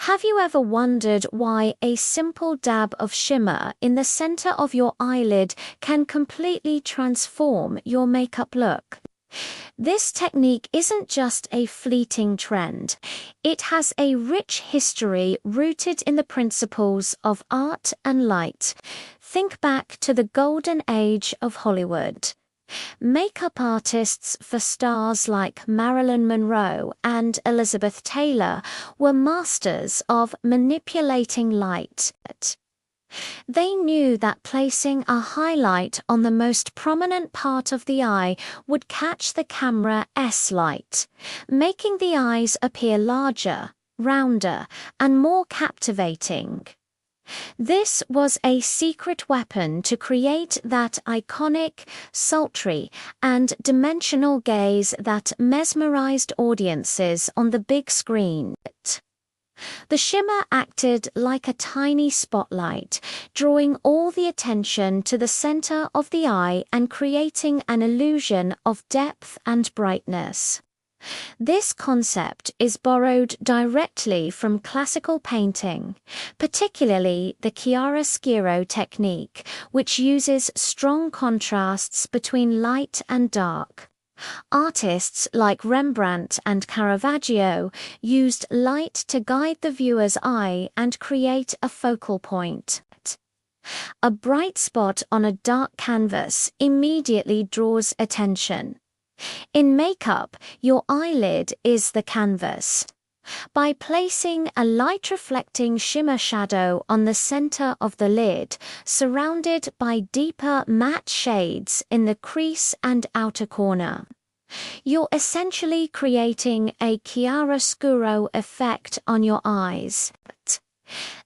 Have you ever wondered why a simple dab of shimmer in the center of your eyelid can completely transform your makeup look? This technique isn't just a fleeting trend. It has a rich history rooted in the principles of art and light. Think back to the golden age of Hollywood. Makeup artists for stars like Marilyn Monroe and Elizabeth Taylor were masters of manipulating light. They knew that placing a highlight on the most prominent part of the eye would catch the camera's light, making the eyes appear larger, rounder, and more captivating. This was a secret weapon to create that iconic, sultry, and dimensional gaze that mesmerized audiences on the big screen. The shimmer acted like a tiny spotlight, drawing all the attention to the center of the eye and creating an illusion of depth and brightness. This concept is borrowed directly from classical painting, particularly the chiaroscuro technique, which uses strong contrasts between light and dark. Artists like Rembrandt and Caravaggio used light to guide the viewer's eye and create a focal point. A bright spot on a dark canvas immediately draws attention. In makeup, your eyelid is the canvas. By placing a light-reflecting shimmer shadow on the center of the lid, surrounded by deeper matte shades in the crease and outer corner, you're essentially creating a chiaroscuro effect on your eyes.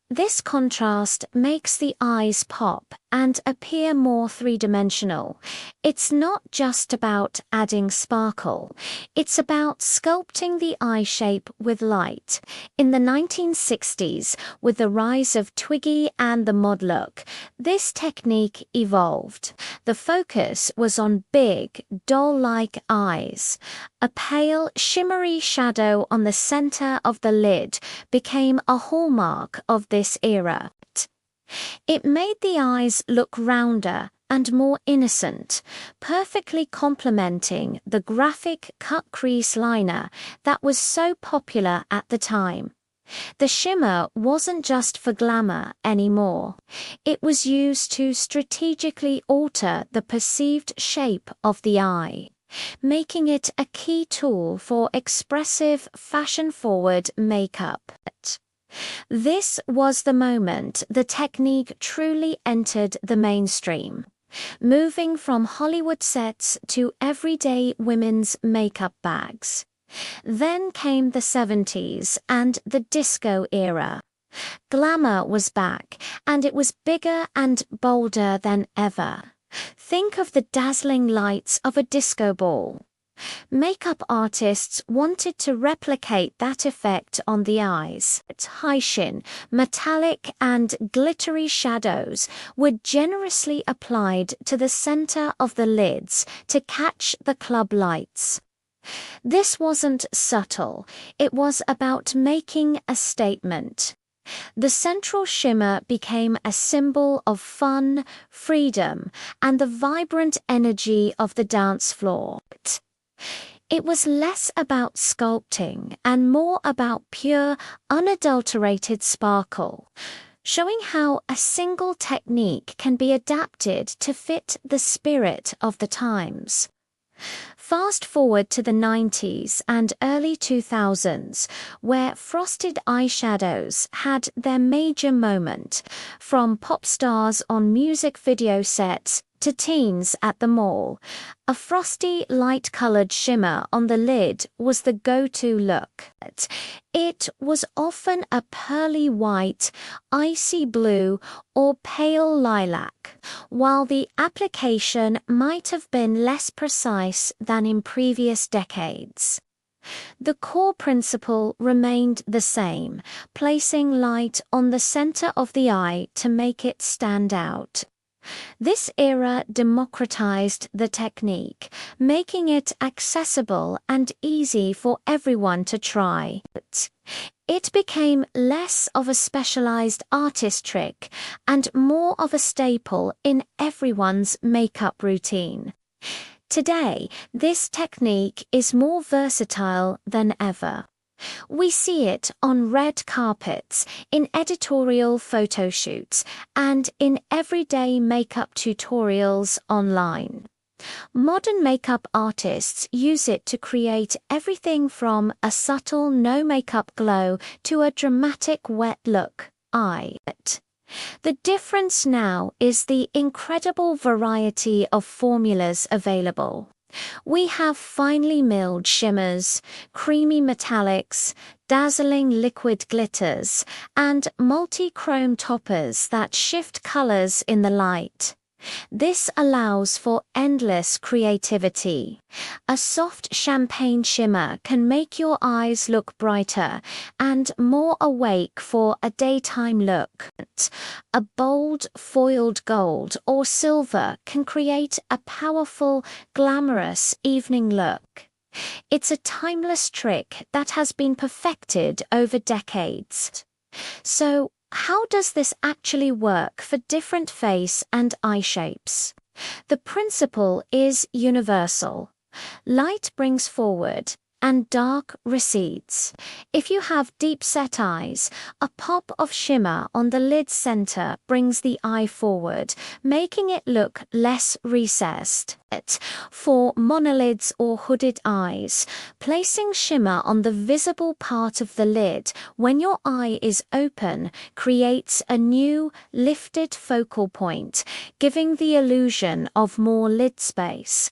This contrast makes the eyes pop and appear more three-dimensional. It's not just about adding sparkle, it's about sculpting the eye shape with light. In the 1960s, with the rise of Twiggy and the mod look, this technique evolved. The focus was on big, doll-like eyes. A pale, shimmery shadow on the center of the lid became a hallmark of this era. It made the eyes look rounder and more innocent, perfectly complementing the graphic cut crease liner that was so popular at the time. The shimmer wasn't just for glamour anymore. It was used to strategically alter the perceived shape of the eye, making it a key tool for expressive, fashion-forward makeup. This was the moment the technique truly entered the mainstream, moving from Hollywood sets to everyday women's makeup bags. Then came the 70s and the disco era. Glamour was back, and it was bigger and bolder than ever. Think of the dazzling lights of a disco ball. Makeup artists wanted to replicate that effect on the eyes. High-shine, metallic and glittery shadows were generously applied to the center of the lids to catch the club lights. This wasn't subtle, it was about making a statement. The central shimmer became a symbol of fun, freedom, and the vibrant energy of the dance floor. It was less about sculpting and more about pure, unadulterated sparkle, showing how a single technique can be adapted to fit the spirit of the times. Fast forward to the 90s and early 2000s, where frosted eyeshadows had their major moment, from pop stars on music video sets to teens at the mall. A frosty, light-colored shimmer on the lid was the go-to look. It was often a pearly white, icy blue, or pale lilac, while the application might have been less precise than in previous decades. The core principle remained the same, placing light on the center of the eye to make it stand out. This era democratized the technique, making it accessible and easy for everyone to try. It became less of a specialized artist trick and more of a staple in everyone's makeup routine. Today, this technique is more versatile than ever. We see it on red carpets, in editorial photo shoots, and in everyday makeup tutorials online. Modern makeup artists use it to create everything from a subtle no-makeup glow to a dramatic wet look. The difference now is the incredible variety of formulas available. We have finely milled shimmers, creamy metallics, dazzling liquid glitters, and multi-chrome toppers that shift colors in the light. This allows for endless creativity. A soft champagne shimmer can make your eyes look brighter and more awake for a daytime look. A bold foiled gold or silver can create a powerful, glamorous evening look. It's a timeless trick that has been perfected over decades. So, how does this actually work for different face and eye shapes? The principle is universal. Light brings forward, and dark recedes. If you have deep-set eyes, a pop of shimmer on the lid's center brings the eye forward, making it look less recessed. For monolids or hooded eyes, placing shimmer on the visible part of the lid when your eye is open creates a new, lifted focal point, giving the illusion of more lid space.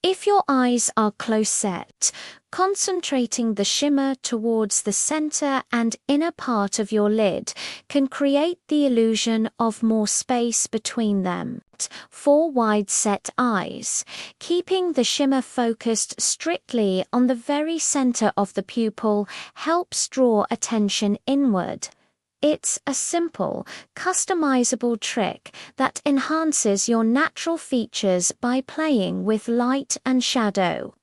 If your eyes are close set, concentrating the shimmer towards the center and inner part of your lid can create the illusion of more space between them. For wide-set eyes, keeping the shimmer focused strictly on the very center of the pupil helps draw attention inward. It's a simple, customizable trick that enhances your natural features by playing with light and shadow.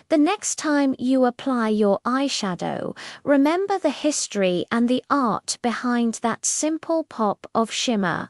The next time you apply your eyeshadow, remember the history and the art behind that simple pop of shimmer.